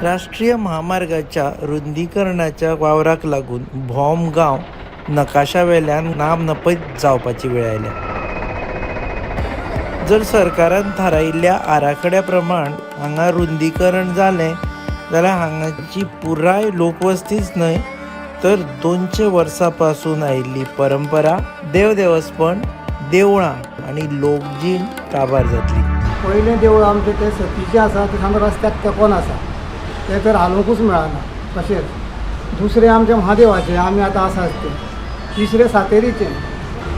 राष्ट्रीय महामार्गाच्या रुंदीकरणाच्या वावराक लागून भौम गांव नकाशा वेल्यान नामनपयत जावपाची वेळ आयल्या. जर सरकारान थारायिल्ल्या आराखड्या प्रमाण हांगा रुंदीकरण जालें जाल्यार हांगाची पुराय लोकवस्तीच न्हय तर 200 वर्सां पासून आयिल्ली परंपरा, देवदेवस्पण, देवळां आनी लोकजीण काबार जातली. पयलें देवूळ आमचें तें सतीचें आसा, तें सामकें रस्त्याक तेंकोन आसा, तें तर हालोवंकूच मेळना. तशेंच दुसरें आमचें महादेवाचें आमी आतां आसात तें. तिसरें सातेरीचें.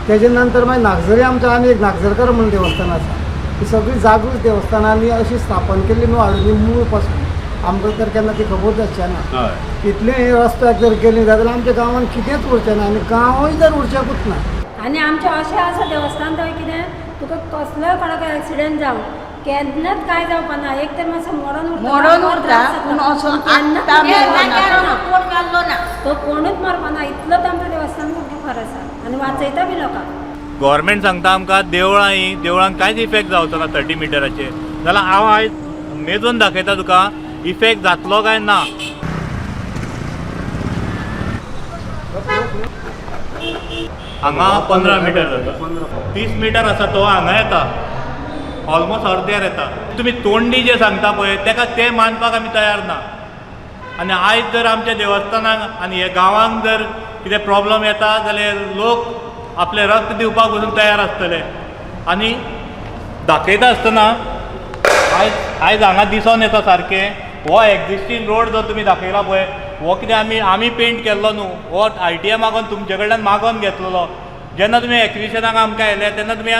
तेजे नंतर मागीर नागझरी आमचें आनी एक नागझरकर म्हणून देवस्थान आसा. ही सगळीं जागृत देवस्थानांनी अशी स्थापन केल्ली न्हू हाडून मूळ पासून. आमकां तर केन्ना ती खबर जावचें ना. इतलें रस्त्याक जर केली जाल्यार आमच्या गांवांत कितेंच उरचें ना आनी गांवूय जर उरचेंकूच ना. आनी आमचें अशें आसा देवस्थान थंय कितें तुका कसलोय कोणाक एक्सिडेंट जावं केन्नाच काय जावपा ना. एक तर मातसो मोडोन उरता पूण असो तो कोणूच मरपा ना. इतलोच आमचो देवस्थान खूब खर आसा आनी वाचयता बी लोकांक. गव्हर्मेंट सांगता आमकां देवळांक कांयच इफेक्ट जावचो ना 30 मिटराचेर. जाल्यार हांव आयज मेजून दाखयता तुका इफेक्ट जातलो काय ना. हांगा 15 मिटर जाता, 30 मिटर आसा तो हांगा येता, ऑलमोस्ट अर्द्यार येता. तुमी तोंडी जे सांगता पळय तेका ते मानपाक आमी तयार ना. आनी आयज जर आमच्या देवस्थानाक आनी हे गांवांक जर कितें प्रॉब्लम येता जाल्यार लोक आपले रक्त दिवपाक वचून तयार आसतले. आनी दाखयता आसतना आयज हांगा दिसून येता सारकें हो एक्झिस्टींग रोड जो तुमी दाखयला पळय हो कितें आमी पेंट केल्लो न्हू. हो ITA मागोन तुमचे कडल्यान मागोन घेतलेलो. जेन्ना तुमी एक्विजिशनाक आमकां आयले तेन्ना तुमी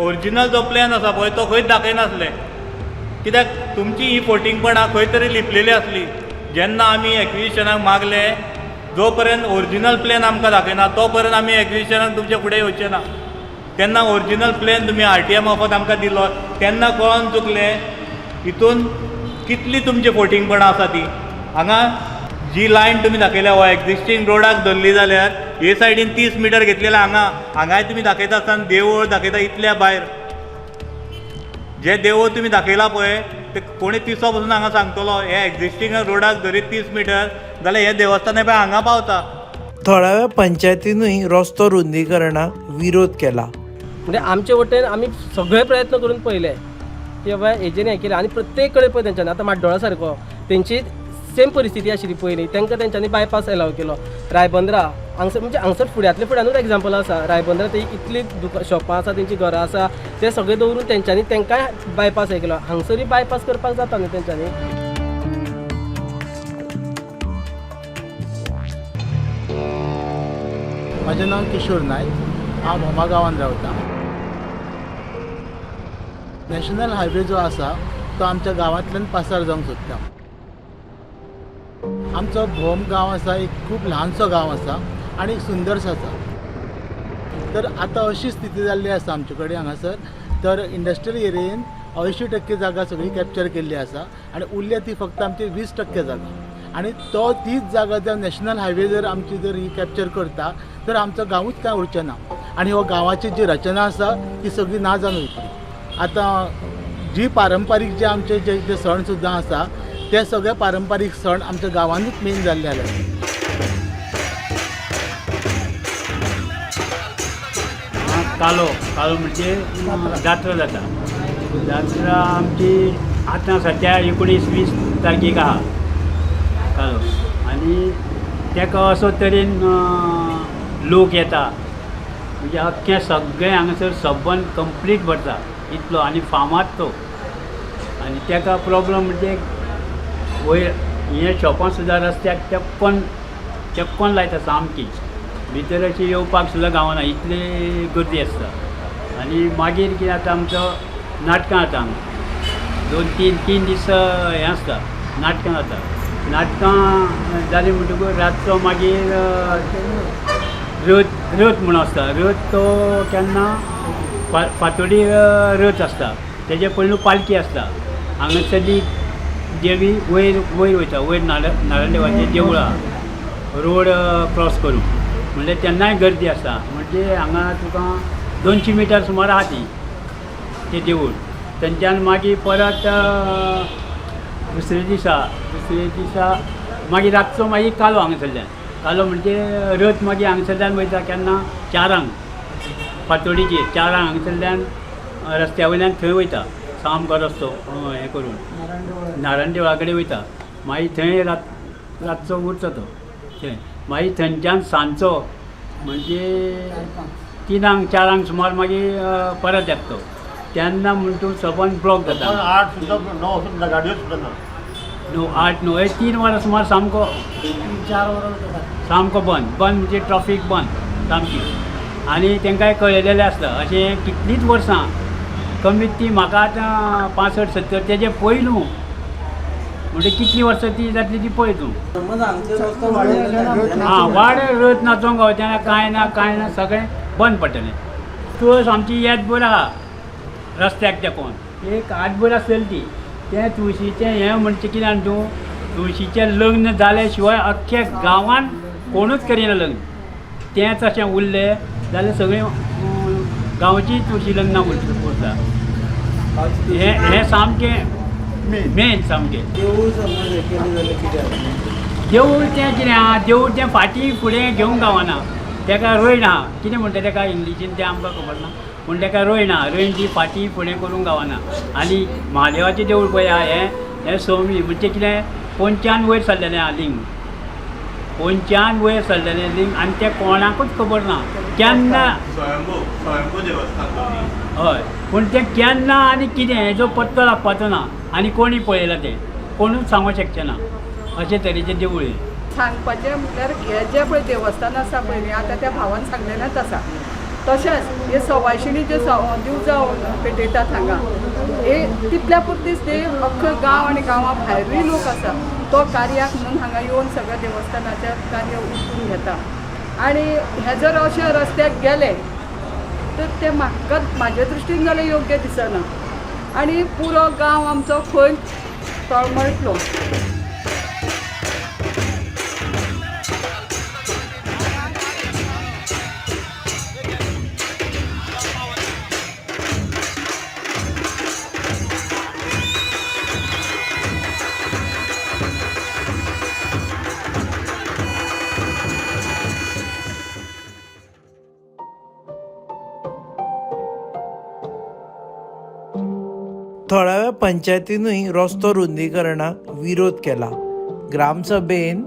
ओरिजिनल जो प्लॅन आसा पळय तो खंयच दाखयनासले. कित्याक तुमची ही फोटिंगपणां खंय तरी लिपलेली आसली. जेन्ना आमी एक्विजिशनाक मागले जो पर्यंत ओरिजिनल प्लॅन आमकां दाखयना तो पर्यंत आमी एक्विजिशनाक तुमचे फुडें येवचे ना. तेन्ना ओरिजिनल प्लॅन तुमी RTA मार्फत आमकां दिलो तेन्ना कळोन चुकले हितून कितली तुमची फोटिंगपणां आसा ती. हांगा जी लायन तुमी दाखयल्या हो एक्झिस्टींग रोडाक धरली जाल्यार हे सायडीन 30 मिटर घेतली जाल्यार हांगाय तुमी दाखयता आसतना देवूळ दाखयता इतल्या भायर. जे देवूळ तुमी दाखयला पळय ते कोणी तिसो पसून हांगा सांगतलो हे एक्झिस्टींग रोडाक धरीत 30 मिटर जाल्यार हे देवस्थान पळय हांगा पावता. थळाव्या पंचायतीनूय रस्तो रुंदीकरणाक विरोध केला. म्हणजे आमचे वटेन आमी सगळे प्रयत्न करून पळयले की बाबा हेजेर हें केलें आनी प्रत्येक कडेन पळय तेंच्यांनी आतां माड्डोळा सारको तेंची सेम परिस्थिती आशिल्ली पयलीं तांकां तेंच्यांनी बायपास एलाव केलो. रायबंद्रा हांगसर फुड्यांतूच एग्जाम्पल आसा. रायबंद्रा ती इतली शॉपां आसा तेंची घरां आसा ते सगळे दवरून तेंच्यांनी तांकांय बायपास हें केलो. हांगसरूय बायपास करपाक जाता न्ही तेंच्यांनी. म्हजें नांव किशोर नायक. हांव भोमा गांवांत रावतां. नॅशनल हायवे जो आसा तो आमच्या गांवांतल्यान पासार जावंक सोदता. आमचो भोम गांव आसा एक खूब ल्हानसो गांव आसा आनी सुंदरसो आसा. तर आतां अशी स्थिती जाल्ली आसा आमचे कडेन हांगासर तर इंडस्ट्रियल एरियेन 80% जागा सगळी कॅप्चर केल्ली आसा आनी उरल्या ती फक्त आमची 20% जागा. आनी तीच जागा जर नॅशनल हायवे जर आमची जर ही कॅप्चर करता तर आमचो गांवूच कांय उरचें ना आनी हो गांवाची जी रचना आसा ती सगळी ना जावन वयतली. आतां जी पारंपारीक जे आमचे जे सण सुद्दां आसा ते सगळे पारंपारीक सण आमच्या गांवांनूच मेन जाल्ले आसा. कालो म्हणजे जात्रा जाता. जात्रा आमची आतां सद्या 19-20 तारखेक आहा कालो आनी तेका असो तरेन लोक येता म्हणजे अख्खें सगळें हांगासर सबन कंप्लीट भरता इतलो आनी फामाद तो. आनी तेका प्रॉब्लम म्हणजे वयर हे शॉपां सुद्दां रस्त्याक चक्कोन लायता सामकी. भितर अशी येवपाक सुद्दां गावना इतली गर्दी आसता. आनी मागीर कितें जाता आमचो नाटकां जाता हांगा 2-3 दीस हें आसता नाटकां जाता. नाटकां जाली म्हणटकूच रातचो मागीर रथ म्हणून आसता. रथ तो केन्ना फातोडी रथ आसता तेजे पयलू पालखी आसता. हांगासरली देवी वयर वयता वयर नारायण देवूळ आहा रोड क्रॉस करून म्हणजे तेन्नाय गर्दी आसा. म्हणजे हांगा तुका 200 मिटर सुमार आहा ती ते देवूळ. थंयच्यान मागीर परत दुसरे दिसा मागीर रातचो मागीर कालो हांगासरल्यान कालो म्हणजे रथ मागीर हांगासरल्यान वयता केन्ना 4 फातोडीचेर 4 हांगासरल्यान रस्त्या वयल्यान थंय वयता सामको रस्तो हें करून नारायण देवळा कडेन वयता मागीर थंय रातचो उरता तो थंय मागीर थंयच्यान सांजचो म्हणजे 3-4 सुमार मागीर परत येता तो तेन्ना म्हणटा तूं सबंद ब्लॉक जाता 8 सुद्दां 9 सुद्दां गाडयो सुद्दां ना 8-9 हे 3 वरां सुमार सामको 4 वरां सामको बंद म्हणजे ट्रॉफीक बंद सामकी आनी तांकांय कळयलेलें आसता अशें कितलींच वर्सां कमीत ती म्हाका आतां 65-70 तेजे पयलू म्हणजे कितलीं वर्सां ती जातली ती पळय तूं वाड रथ नाचोंक गावचे कांय ना सगळें बंद पडटलें तुळस आमची येदभर आहा रस्त्याक तेकोन एक 8 भर आसतली ती तें तुळशीचें हें म्हणचें कितें जाणा तूं तुळशीचें लग्न जाल्या शिवाय अख्ख्या गांवांत कोणूच करिना लग्न तेंच अशें उरलें जाल्यार सगळीं गांवची तुळशी लग्नां उरता हें सामकें मेन सामकें देवूळ तें कितें आहा देवूळ तें फाटीं फुडें घेवंक गावना तेका रोयना कितें म्हणटा तेका इंग्लिशीन तें आमकां खबर ना पूण तेका रोयना रोयन ती फाटीं फुडें करूंक गावना आनी म्हादेवाचें देवूळ पळय आहा हें सवमी म्हणजे कितें 5 वयर सरलेलें आहा लिंग 5 वयर सरलेलें लिंग आनी तें कोणाकूच खबर ना केन्ना हय पूण तें केन्ना आनी कितें हेजो पत्तो लागपाचो ना आनी कोणी पळयलां तें कोणूच सांगूंक शकचें ना अशे तरेचें देवूळ सांगपाचें म्हटल्यार हें जें पळय देवस्थान आसा पळय न्ही आतां त्या भावान सांगलेलेंच आसा तशेंच हे सवायशिणी जे दिवजां पेटयतात हांगा हे तितल्या पुरतीच ते अख्खो गांव आनी गांवा भायरूय लोक आसा तो कार्याक म्हणून हांगा येवन सगळ्या देवस्थानाचें कार्य उठून घेता आनी हे जर अशे रस्त्याक गेले तर ते म्हाजे दृश्टीन जाल्यार योग्य दिसना आनी पुरो गांव आमचो खंय तळमळटलो थळाव्या पंचायतीनूय रस्तो रुंदीकरणाक विरोध केला ग्रामसभेन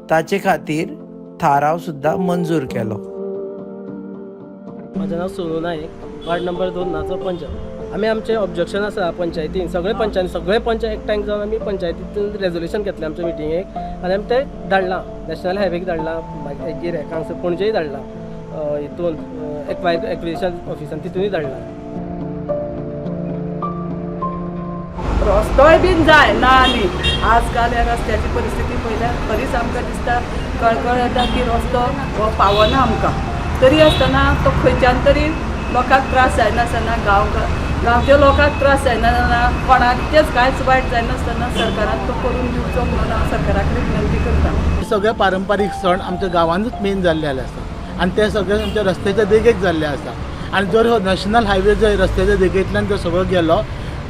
ताचे खातीर थाराव सुद्दां मंजूर केलो म्हजें नांव सोनू नायक वार्ड नंबर 2 नाचो पंच आमी आमचें ऑब्जेक्शन आसा पंचायतीन सगळे पंच एकठांय जावन आमी पंचायतींतून रेजोल्युशन घेतलें आमच्या मिटिंगेक आनी आमी तें धाडलां नॅशनल हायवेक धाडलां मागीर हांगासर पणजेय धाडलां हितून एक्विजिशन ऑफिसान तितूनय धाडलां रस्तोय बीन जाय ना न्ही आजकाल ह्या रस्त्याची परिस्थिती पळयल्यार खरीच आमकां दिसता कळकळ येता की रस्तो हो पावना आमकां तरी आसतना तो खंयच्यान तरी लोकांक त्रास जायनासतना गांवच्या लोकांक त्रास जायनासतना कोणाचेच कांयच वायट जायनासतना सरकारान तो करून दिवचो म्हणून हांव सरकारा कडेन विनंती करता सगळे पारंपारीक सण आमच्या गांवांतूच मेन जाल्ले आसा आनी ते सगळे आमच्या रस्त्याच्या देगेक जाल्ले आसा आनी जर हो नॅशनल हायवे जर रस्त्याच्या देगेंतल्यान जर सगळो गेलो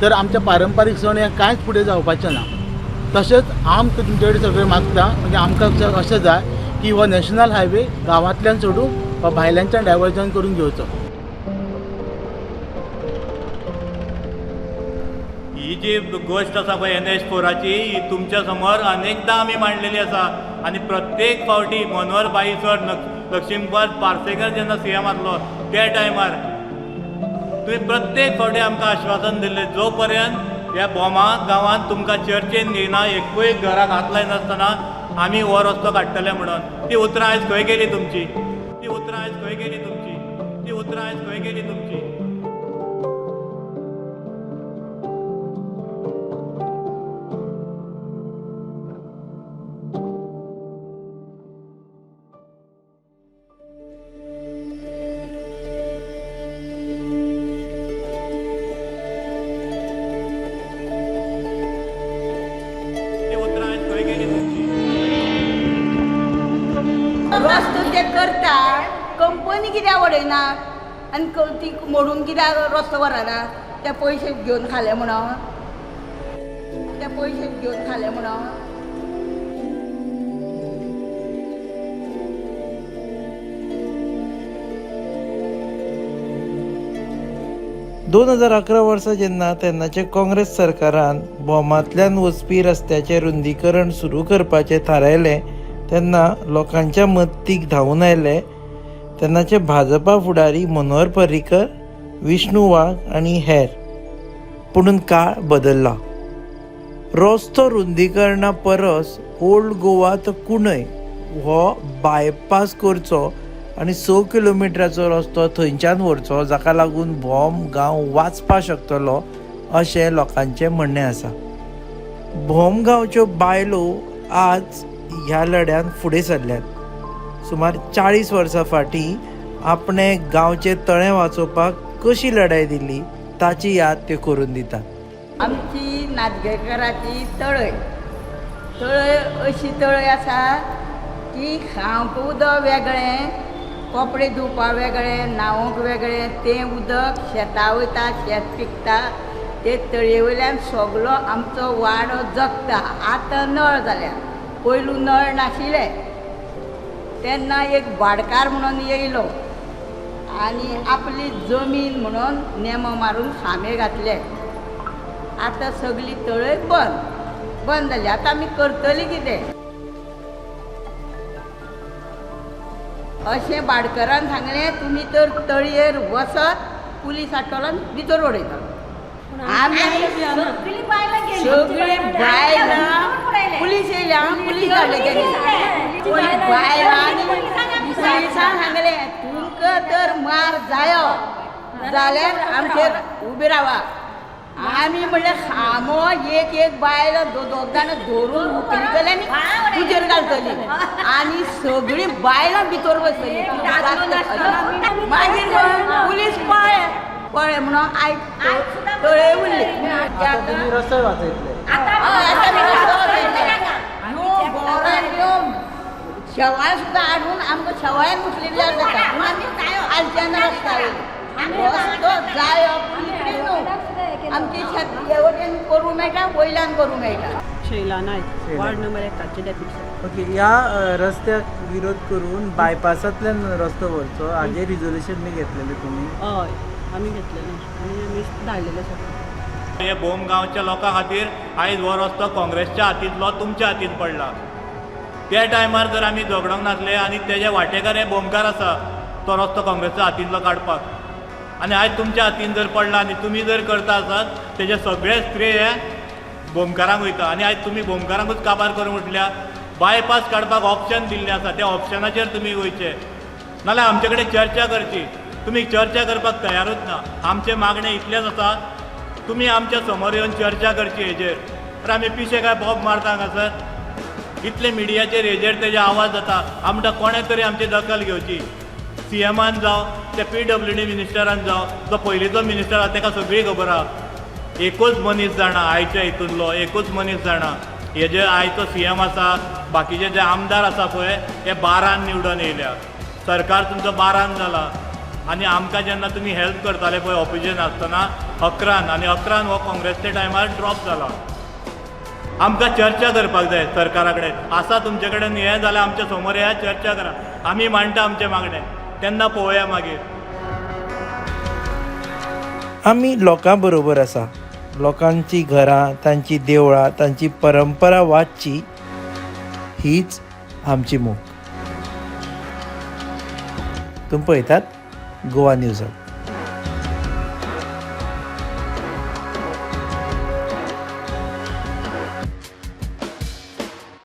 तर आमचे पारंपारीक सण हे कांयच फुडें जावपाचें ना तशेंच हांव तुमचे कडेन सगळें मागता म्हणजे आमकां अशें जाय की हो नॅशनल हायवे गांवांतल्यान सोडून वा भायल्यांच्यान डायवर्जन करून घेवचो ही जी गोश्ट आसा पळय NH4ची ही तुमच्या समोर अनेकदां आमी मांडलेली आसा आनी प्रत्येक फावटी मनोहर भाई सर लक्ष्मीकांत पार्सेकर जेन्ना CM आसलो त्या टायमार तुवें प्रत्येक फावटी आमकां आश्वासन दिल्लें जो पर्यंत ह्या बोमा गांवांत तुमकां चर्चेन घेयना एकूय घराक हात लायनासतना आमी हो रस्तो काडटले म्हणून ती उतरां आयज खंय गेली तुमची ती उतरां आयज खंय गेली तुमची ती उतरां आयज खंय गेली तुमची रस्तो ते करता कंपनी कित्याक वडयना आनी ती मोडून कित्याक रस्तो व्हरना ते पयशे घेवन खाले म्हणून ते पयशे घेवन खाले म्हणून 2011 वर्सा जेन्ना तेन्नाचे काँग्रेस सरकारान बोमांतल्यान वचपी रस्त्याचें रुंदीकरण सुरू करपाचें थारायलें तेन्ना लोकांच्या मत्तीक धांवून आयले तेन्नाचे भाजपा फुडारी मनोहर पर्रीकर, विष्णू वाघ आनी हेर. पुणून काळ बदलला. रस्तो रुंदीकरणा परस ओल्ड गोवा तो कुणय हो बायपास करचो आनी 6 किलोमिटराचो रस्तो थंयच्यान व्हरचो, जाका लागून भोम गांव वाचपा शकतलो अशें लोकांचें म्हणणें आसा. भोम गांवच्यो बायलो आज ह्या लढ्यान फुडें सरल्यात. सुमार 40 वर्सां फाटीं आपणे गांवचे तळें वाचोवपाक कशी लढाय दिल्ली ताची याद त्यो करून दितात. आमची नातगेकराची तळय अशी तळय आसा की खावंक उदक वेगळें, कपडे धुवपाक वेगळें, न्हावंक वेगळें, तें उदक शेतां वयता, शेत पिकता, ते तळये वयल्यान सगळो आमचो वाडो जगता. आतां नळ जाल्या, पयलू नळ नाशिल्ले. तेन्ना एक भाडकार म्हणून येयलो आनी आपली जमीन म्हणून नेमो मारून खांबे घातले. आतां सगळी तळय बंद जाली. आतां आमी करतली कितें अशें भाडकरान सांगलें. तुमी तर तळयेर वचत, पुलीस हाडटलो आनी भितर उडयतलो. आमी सगळीं बायलां पुलीस येयल्या, पुलीस धाडले तेणी. बायलांनी पुलिसांक सांगलें तुमकां तर मार जायो जाल्यार आमचेर उबी रावा. आमी म्हणलें खामो एक बायल 2 जाण धरून उखलितले आनी तुजेर घालतली आनी सगळीं बायलां भितर बसतली. मागीर पुलीस पळय म्हणून आयज तळय उरली. रस्ते वाचयतले. शेवाळ सुद्दां हाडून आमकां शेवाळ्यान मुसलिल्ल्यार जाता. पूण आमी आलच्यान रस्ता रस्तो जायो न्हू. आमची शेत हे वटेन करूं मेळटा, वयल्यान करूं मेळटा. शैला नायक, वार्ड नंबर 1 डेप्युटी. ओके, ह्या रस्त्याक विरोध करून बायपासांतल्यान रस्तो व्हरचो हाजें रिजोल्युशन बी घेतलेलें तुमी? हय, आमी घेतलेलें आनी आमी धाडलेलें सगळें. हे भोम गांवच्या लोकां खातीर आयज हो रस्तो काँग्रेसच्या हातींतलो तुमच्या हातींत पडला. त्या टायमार जर आमी झगडोंक नासले आनी तेजे वांटेकार हे भोमकार आसा तो रस्तो काँग्रेसच्या हातींतलो काडपाक, आनी आयज तुमच्या हातीन जर पडला आनी तुमी जर करता आसात तेजे सगळे श्रेय हे भोमकारांक वयता. आनी आयज तुमी भोमकारांकूच काबार करूंक उठल्या. बायपास काडपाक ऑप्शन दिल्लें आसा, त्या ऑप्शनाचेर तुमी वयचे, नाल्यार आमचे कडेन चर्चा करची. तुमी चर्चा करपाक तयारूच ना. आमचे मागणें इतलेंच आसा, तुमी आमच्या समोर येवन चर्चा करची हेजेर. तर आमी पिशे काय बॉब मारता हांगासर. इतले मिडियाचेर हेजेर तेजे आवाज जाता. आमकां कोणें तरी आमची दखल घेवची. CMान जावं ते PWD मिनिस्टरान जावं, जो पयलींचो मिनिस्टर आसा ताका सगळी खबर आहा. एकूच मनीस जाणा आयच्या हितूंतलो, एकूच मनीस जाणा. हे जे आयचो CM आसा, बाकीचे जे आमदार आसा पळय हे 12 निवडून येयल्या. सरकार तुमचो 12 जाला. आनी आमकां जेन्ना तुमी हेल्प करताले पळय ऑपोजिशन आसतना 11 आनी 11 हो काँग्रेसच्या टायमार ड्रॉप जाला. आमकां चर्चा करपाक जाय सरकारा कडेन. आसा तुमचे कडेन हें जाल्यार आमच्या समोर येया, चर्चा करा. आमी मांडटा आमचें मागणें, तेन्ना पळोवया मागीर. आमी लोकां बरोबर आसा. लोकांची घरां, तांची देवळां, तांची परंपरा वाचची हीच आमची मोख. तुमी पळयतात गोवा न्यूज.